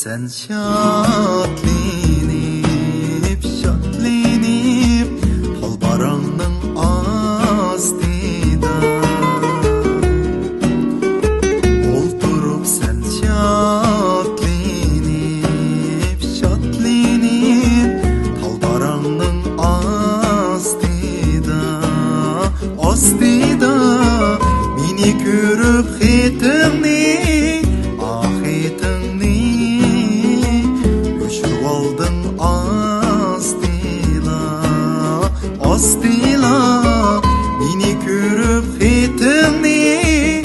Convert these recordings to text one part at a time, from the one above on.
sen şadlanıp şadlanıp Halbarağının astida Oldurup sen şadlanıp şadlanıp Halbarağının astida Astida Meni görüp xetimni Astila, meni görüp xetimni,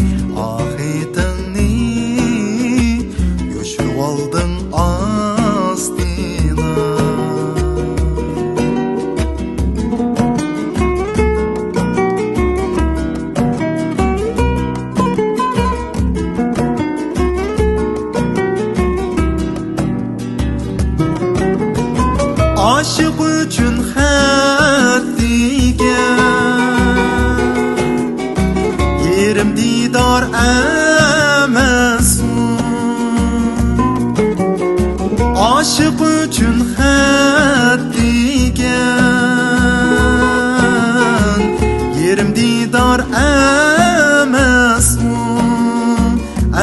xetimni Yoşurup aldın astila Aşık üçün yerim didar emesun Aşık üçün haddigen yerim didar emesun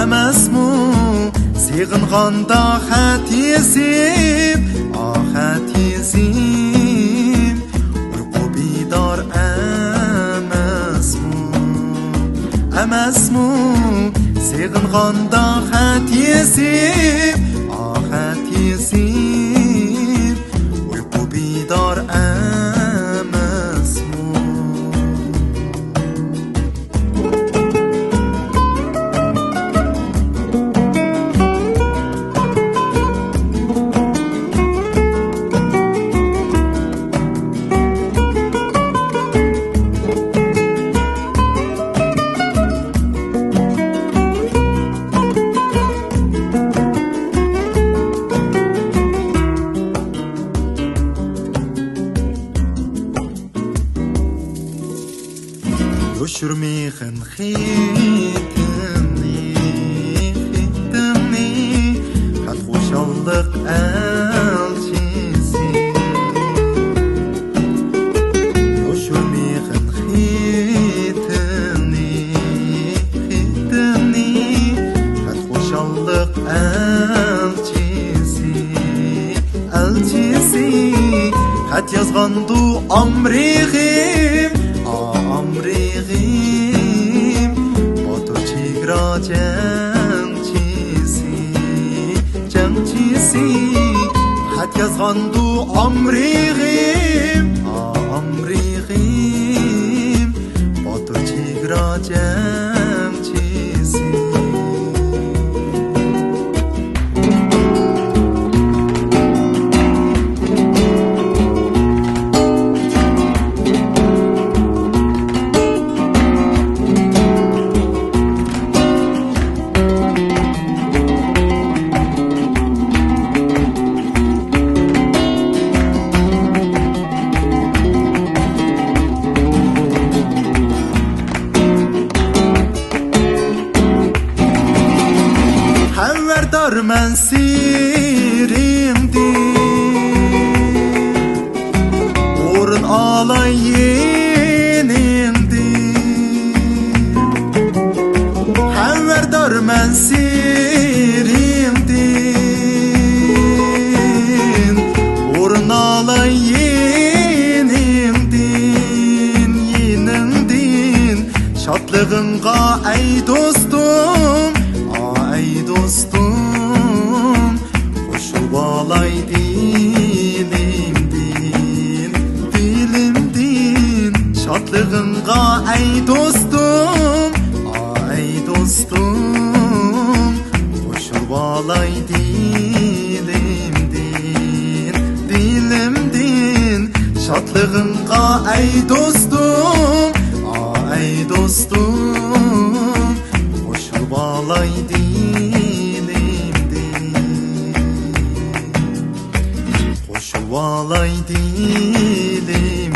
Emesun Sığınğanda xat yezip xat yezip Uyku bidar emasmu Sığınğanda xat yezip xat yezip Uyku bidar emasmu Yoşurmayın xetimni, xetimni Xat xoşallık elçisi Yoşurmayın xetimni, xetimni Xat xoşallık elçisi Elçisi Xat yazğandu amriğim Amriğim Batur çigra cengçisi Xat yazğandu amriğim Amriğim Batur çigra cengçisi Men sirimdi Orun alay yenimdi Haverdar men sirimdi Orun alay yenimdin Şadlığınğa ey dostum Ey dostum Bağlay dilimdin Şadlığınğa ey dostum Ey dostum Koşur bağlay dilimdin Şadlığınğa ey dostum Ey dostum Koşur bağlay Valay dilim